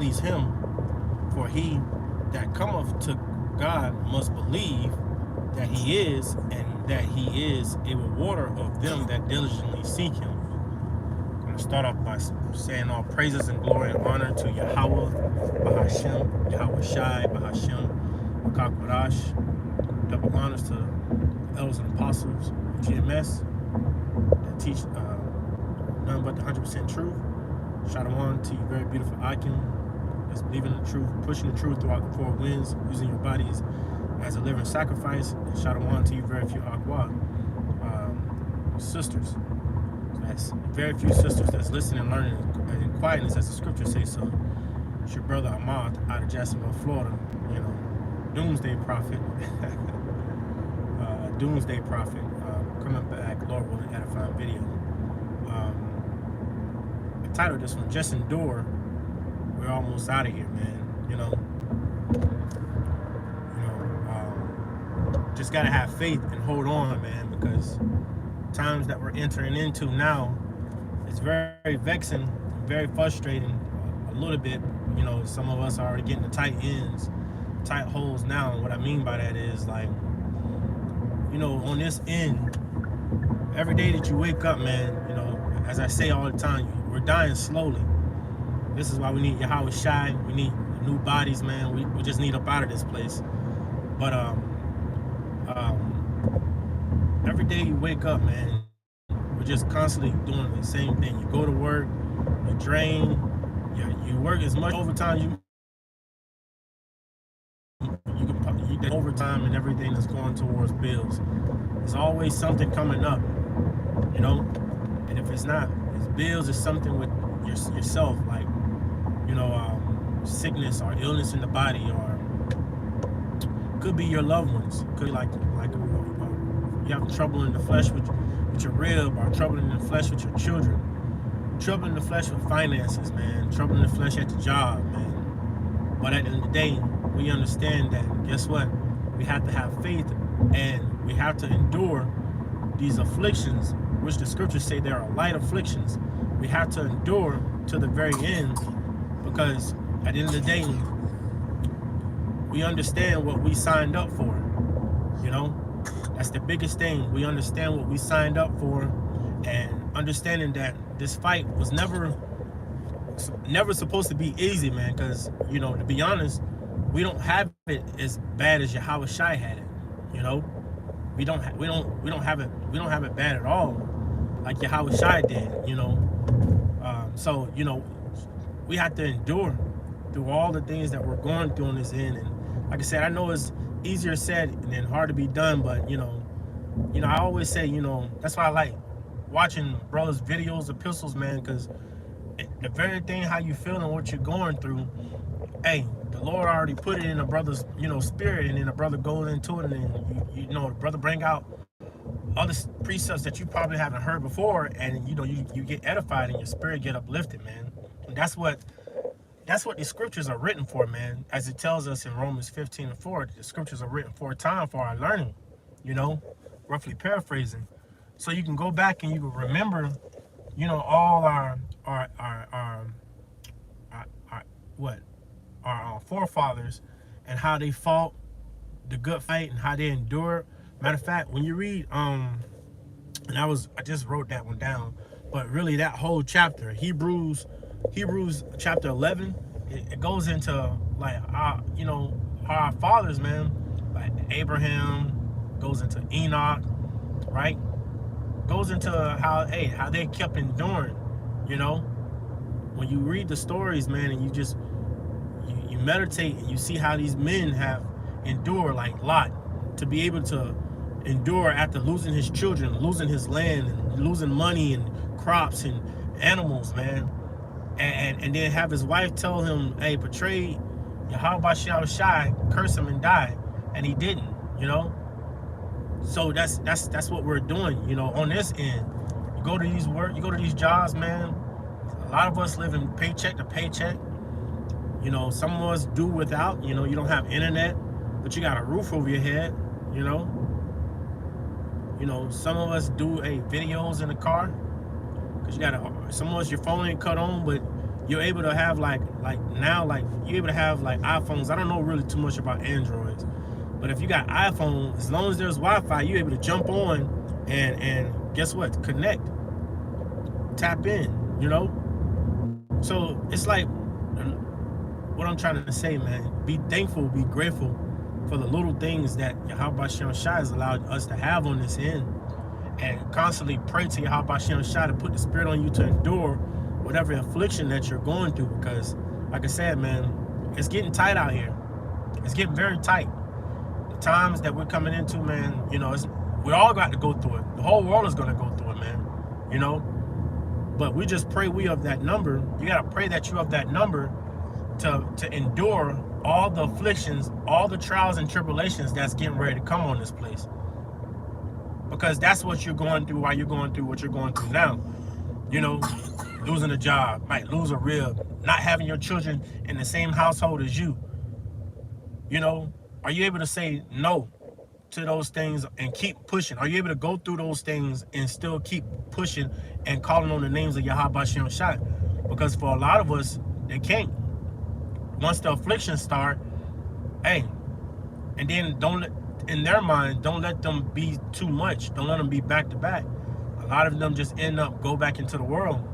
please him. For he that cometh to God must believe that he is, and that he is a rewarder of them that diligently seek him. I'm going to start off by saying all praises and glory and honor to Yahweh, Bahashem, Yahweh Shai, Bahashem, Akakwadash. Double honors to the elders and apostles of GMS that teach nothing but the 100% truth. Shalom to you, very beautiful Akim, that's believing in the truth, pushing the truth throughout the four winds, using your bodies as a living sacrifice. And Shalom to you, very few Aqua sisters. So that's very few sisters that's listening and learning in quietness, as the scriptures say so. It's your brother Ahmad out of Jacksonville, Florida. You know, doomsday prophet. Doomsday prophet. Coming back, Lord willing, edifying video. I titled this one, Just Endure. We're almost out of here, man. Just gotta have faith and hold on, man, because times that we're entering into now, it's very vexing, very frustrating, a little bit. Some of us are already getting the tight ends, tight holes now. And what I mean by that is, like, on this end, every day that you wake up, man, as I say all the time, we're dying slowly. This is why we need Yahweh Shai. We need new bodies, man. We just need up out of this place. But every day you wake up, man, we're just constantly doing the same thing. You go to work, you drain, you work as much overtime you get overtime and everything that's going towards bills. There's always something coming up, and if it's not, it's bills, it's something with yourself, like sickness or illness in the body, or could be your loved ones. Could be like you have trouble in the flesh with your rib, or trouble in the flesh with your children, trouble in the flesh with finances, man, trouble in the flesh at the job, man. But at the end of the day, we understand that, guess what? We have to have faith, and we have to endure these afflictions, which the scriptures say there are light afflictions. We have to endure to the very end, because at the end of the day, we understand what we signed up for. That's the biggest thing. We understand what we signed up for, and understanding that this fight was never supposed to be easy, man, because to be honest, we don't have it as bad as Yahweh Shai had it. We don't have it bad at all, like Yahweh Shai did. So we have to endure through all the things that we're going through on this end. And like I said, I know it's easier said than hard to be done, but I always say, that's why I like watching brothers' videos, epistles, man, because the very thing how you feel and what you're going through, hey, the Lord already put it in a brother's, spirit, and then the brother goes into it, and then the brother bring out other precepts that you probably haven't heard before, and you get edified and your spirit get uplifted, man. And that's what the scriptures are written for, man. As it tells us in Romans 15:4, the scriptures are written for a time for our learning, roughly paraphrasing. So you can go back and you can remember, all our forefathers, and how they fought the good fight and how they endured. Matter of fact, when you read, and I just wrote that one down, but really that whole chapter, Hebrews chapter 11, it goes into like our fathers, man, like Abraham, goes into Enoch, right? Goes into how they kept enduring. When you read the stories, man, and you meditate and you see how these men have endured, like Lot, to be able to endure after losing his children, losing his land, and losing money and crops and animals, man, and then have his wife tell him, hey, betray Yahweh Shai, curse him and die, and he didn't. So that's what we're doing, on this end. You go to these jobs, man. A lot of us live in paycheck to paycheck. Some of us do without. You don't have internet, but you got a roof over your head. Some of us do videos in the car, because some of us, your phone ain't cut on, but you're able to have like now, like you're able to have like iPhones. I don't know really too much about Androids, but if you got iPhone, as long as there's Wi-Fi, you're able to jump on and guess what? Connect, tap in, you know? So it's like what I'm trying to say, man. Be thankful, be grateful for the little things that Yahweh Shem Shai has allowed us to have on this end. And constantly pray to Yahweh Shem Shai to put the spirit on you to endure whatever affliction that you're going through. Because, like I said, man, it's getting tight out here. It's getting very tight. The times that we're coming into, man, you know, we all got to go through it. The whole world is going to go through it, man, you know. But we just pray we of that number. You got to pray that you of that number to endure all the afflictions, all the trials and tribulations that's getting ready to come on this place. Because that's what you're going through while you're going through what you're going through now. You know, losing a job, might lose a rib, not having your children in the same household as you. You know, are you able to say no to those things and keep pushing? Are you able to go through those things and still keep pushing and calling on the names of Yahweh Shem Shai? Because for a lot of us, they can't. Once the afflictions start, hey, and then in their mind, don't let them be too much. Don't let them be back to back. A lot of them just end up go back into the world.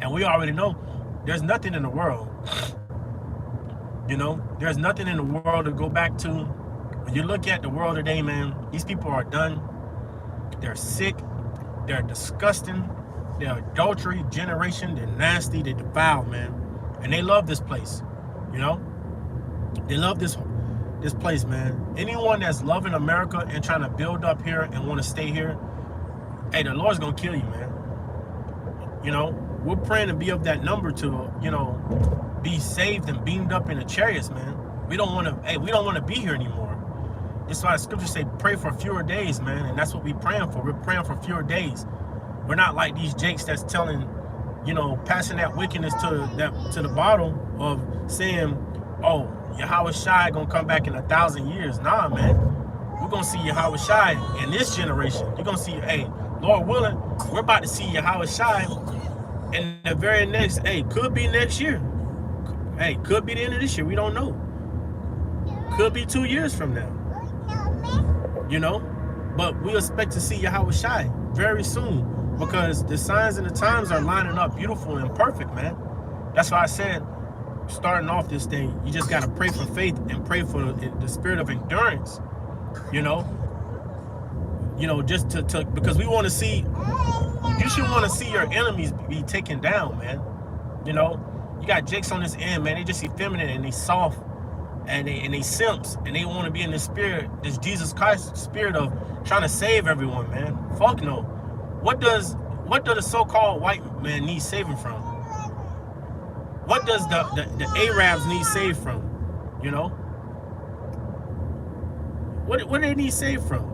And we already know there's nothing in the world. You know, there's nothing in the world to go back to. When you look at the world today, man, these people are done. They're sick. They're disgusting. They're adultery generation. They're nasty. They're defiled, man. And they love this place. You know, they love this place, man. Anyone that's loving America and trying to build up here and want to stay here, hey, the Lord's gonna kill you, man. You know, we're praying to be of that number to, you know, be saved and beamed up in the chariots, man. We don't want to, hey, we don't want to be here anymore. That's why the scriptures say pray for fewer days, man. And that's what we're praying for. We're praying for fewer days. We're not like these jakes that's telling, you know, passing that wickedness to the bottle of saying, oh, Yahweh Shai gonna come back in 1,000 years. Nah, man. We're gonna see Yahweh Shai in this generation. You're gonna see, hey, Lord willing, we're about to see Yahweh Shai in the very next, hey, could be next year. Hey, could be the end of this year. We don't know. Could be 2 years from now. You know? But we expect to see Yahweh Shai very soon because the signs and the times are lining up beautiful and perfect, man. That's why I said, starting off this thing, you just got to pray for faith and pray for the spirit of endurance, you know, just to because we want to see, you should want to see your enemies be taken down, man. You know, you got jakes on this end, man. They just effeminate and they soft and they simps and they want to be in this spirit, this Jesus Christ spirit of trying to save everyone, man. Fuck no. What does the so-called white man need saving from? What does the Arabs need saved from? You know? What do they need saved from?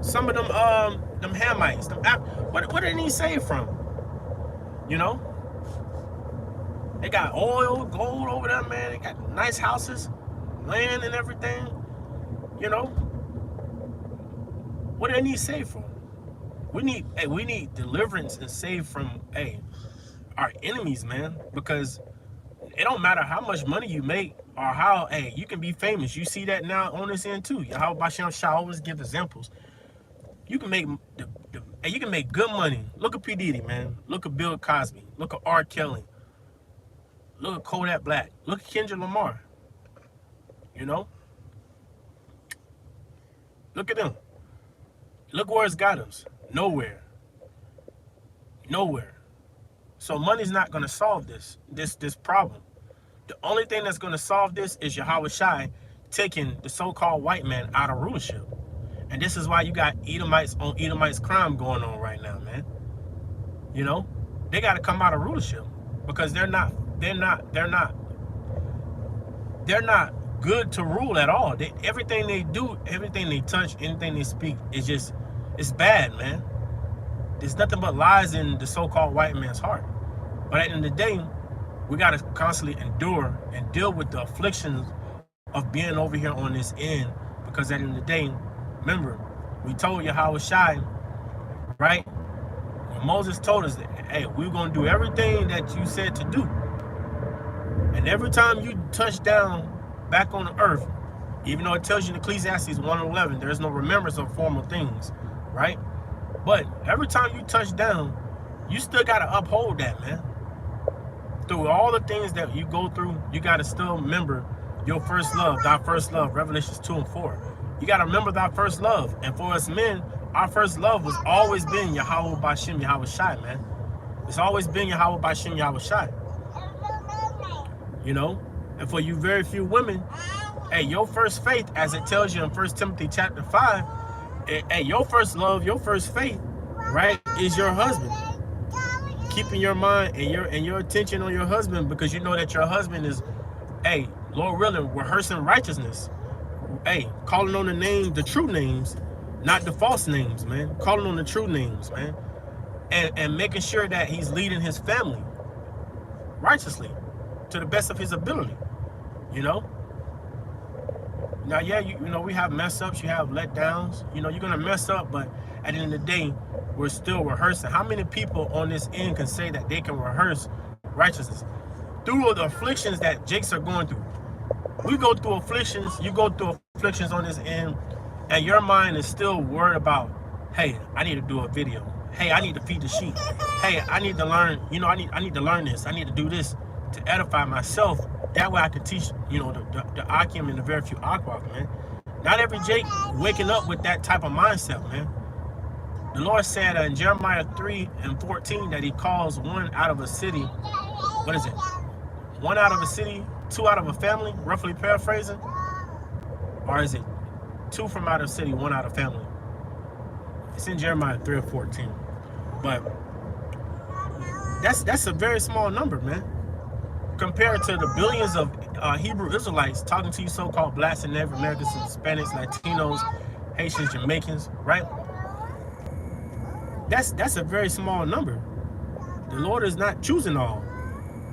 Some of them Hamites, what do they need saved from? You know? They got oil, gold over there, man. They got nice houses, land and everything. You know? What do they need saved from? We need deliverance and save from, our enemies, man, because it don't matter how much money you make or how, you can be famous. You see that now on this end too. How Bashem Shah always give examples. You can make you can make good money. Look at P. Diddy, man. Look at Bill Cosby. Look at R. Kelly. Look at Kodak Black. Look at Kendrick Lamar. You know? Look at them. Look where it's got us. Nowhere. Nowhere. So money's not going to solve this problem. The only thing that's going to solve this is Yahweh Shai taking the so-called white man out of rulership. And this is why you got Edomites on Edomites crime going on right now, man. You know, they got to come out of rulership because they're not good to rule at all. Everything they do, everything they touch, anything they speak is it's bad, man. There's nothing but lies in the so-called white man's heart. But at the end of the day, we got to constantly endure and deal with the afflictions of being over here on this end. Because at the end of the day, remember, we told Yahweh Shai, right? And Moses told us that, hey, we're going to do everything that you said to do. And every time you touch down back on the earth, even though it tells you in Ecclesiastes 1:11, there's no remembrance of former things, right? But every time you touch down, you still got to uphold that, man. Through all the things that you go through, you got to still remember your first love, thy first love, Revelations 2 and 4. You got to remember thy first love. And for us men, our first love was always been Yahweh Bashem Yahweh Shai, man. It's always been Yahweh Bashem Yahweh Shai. You know? And for you very few women, hey, your first faith, as it tells you in 1 Timothy chapter 5, hey, your first love, your first faith, right, is your husband. Keeping your mind and your attention on your husband, because you know that your husband is, hey, Lord willing, rehearsing righteousness. Hey, calling on the name, the true names, not the false names, man. Calling on the true names, man. And making sure that he's leading his family righteously to the best of his ability, you know? Now, yeah, you know, we have mess ups, you have letdowns, you know, you're going to mess up, but at the end of the day, we're still rehearsing. How many people on this end can say that they can rehearse righteousness? Through the afflictions that Jakes are going through. We go through afflictions, you go through afflictions on this end, and your mind is still worried about, hey, I need to do a video. Hey, I need to feed the sheep. Hey, I need to learn, you know, I need to learn this. I need to do this to edify myself. That way I can teach, you know, the Akim and the very few Akwak, man. Not every Jake waking up with that type of mindset, man. The Lord said in Jeremiah 3:14 that he calls one out of a city, what is it? One out of a city, two out of a family, roughly paraphrasing? Or is it two from out of city, one out of family? It's in Jeremiah 3:14. But that's a very small number, man. Compared to the billions of Hebrew Israelites talking to you so-called blacks and Native Americans, Hispanics, Latinos, Haitians, Jamaicans, right? That's a very small number. The Lord is not choosing all.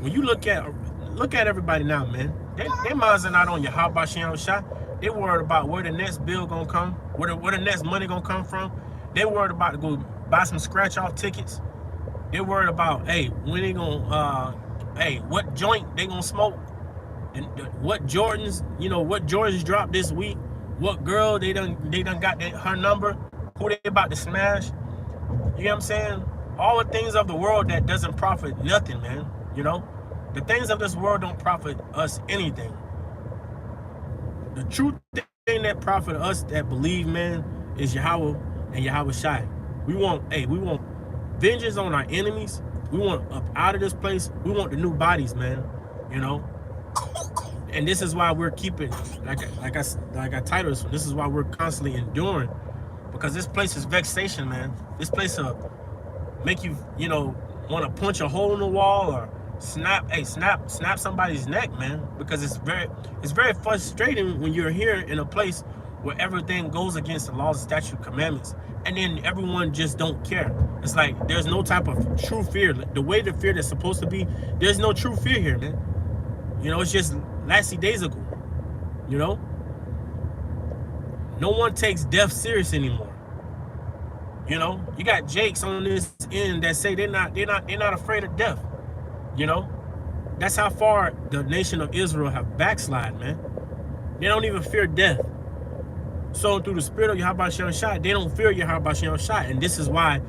When you look at everybody now, man, their minds are not on Yahweh Shem Shah. They worried about where the next bill gonna come, where the next money gonna come from. They worried about to go buy some scratch-off tickets. They worried about, hey, when they gonna, hey, what joint they gonna smoke, and what Jordans, you know, what Jordans dropped this week, what girl they done got her number, who they about to smash. You know what I'm saying? All the things of the world that doesn't profit nothing, man. You know, the things of this world don't profit us anything. The true thing that profit us that believe, man, is Yahweh and Yahweh Shai. We want vengeance on our enemies. We want up out of this place. We want the new bodies, man. You know, and this is why we're keeping, like I titled this one. This is why we're constantly enduring, because this place is vexation, man. This place will make you, you know, want to punch a hole in the wall or snap somebody's neck, man. Because it's very frustrating when you're here in a place where everything goes against the laws, statutes, commandments, and then everyone just don't care. It's like there's no type of true fear. The way the fear that's supposed to be, there's no true fear here, man. You know, it's just lasty days ago. You know, no one takes death serious anymore. You know, you got Jakes on this end that say they're not afraid of death. You know, that's how far the nation of Israel have backslid, man. They don't even fear death. So through the spirit of Yahweh Shem Shai, they don't fear Yahweh Shem Shai, and this is why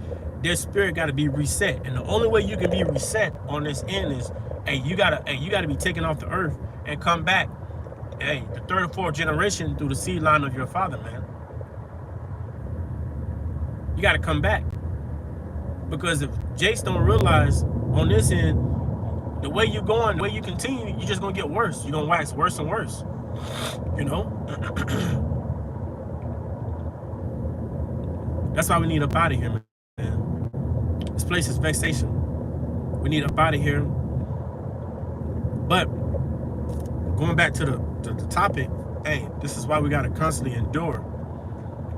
their spirit got to be reset. And the only way you can be reset on this end is, hey, you gotta be taken off the earth and come back, hey, the third or fourth generation through the seed line of your father, man. You got to come back, because if Jace don't realize on this end, the way you going, the way you continue, you're just gonna get worse. You're gonna wax worse and worse. You know. That's why we need up out of here, man. This place is vexation. We need up out of here. But going back to the topic, hey, this is why we gotta constantly endure.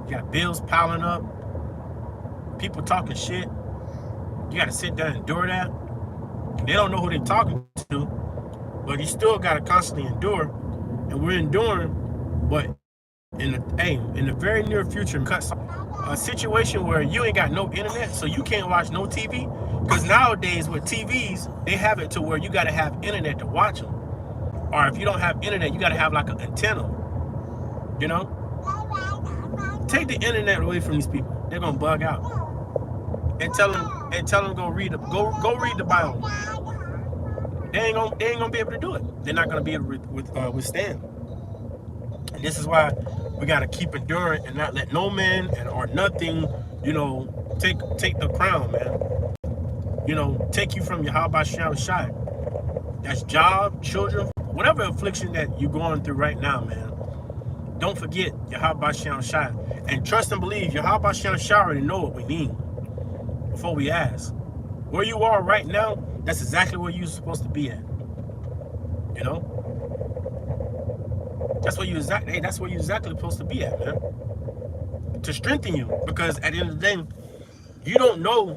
You got bills piling up. People talking shit. You got to sit there and endure that. They don't know who they're talking to, but you still got to constantly endure. And we're enduring, but In the very near future, cut a situation where you ain't got no internet, so you can't watch no TV. Because nowadays with TVs, they have it to where you got to have internet to watch them. Or if you don't have internet, you got to have like an antenna. You know, take the internet away from these people. They're gonna bug out. And tell them go read go read the Bible. They ain't gonna be able to do it. They're not gonna be able to withstand. And this is why we gotta keep enduring and not let no man or nothing, take the crown, man. Take you from your how about Shai. That's job, children, whatever affliction that you're going through right now, man. Don't forget Yahweh Shem Shai. And trust and believe Yahweh Shem Shai already know what we need before we ask. Where you are right now, that's exactly where you're supposed to be at. You know? That's where you're exactly supposed to be at, man. To strengthen you. Because at the end of the day, you don't know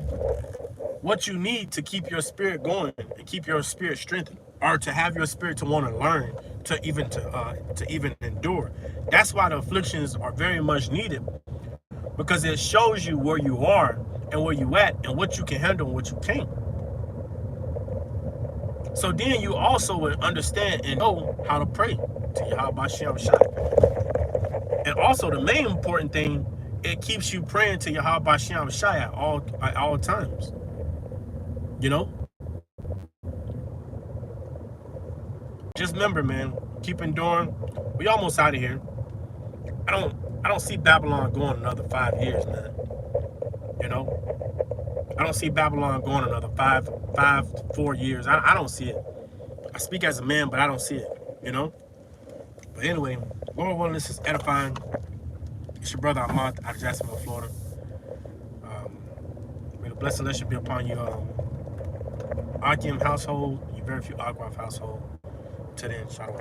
what you need to keep your spirit going and keep your spirit strengthened, or to have your spirit to want to learn, to even endure. That's why the afflictions are very much needed, because it shows you where you are and where you at and what you can handle and what you can't. So then you also would understand and know how to pray to Yahweh Shem Shai. And also the main important thing, it keeps you praying to Yahweh Shem Shai at all times. You know? Just remember, man, keep enduring. We almost out of here. I don't see Babylon going another 5 years, man. You know? I don't see Babylon going another 4 years. I don't see it. I speak as a man, but I don't see it, you know? But anyway, Lord willing, this is edifying. It's your brother Ahmad out of Jacksonville, Florida. May the blessing lesson be upon you, Akim household, your very few Agwaf household. Till then, shalom.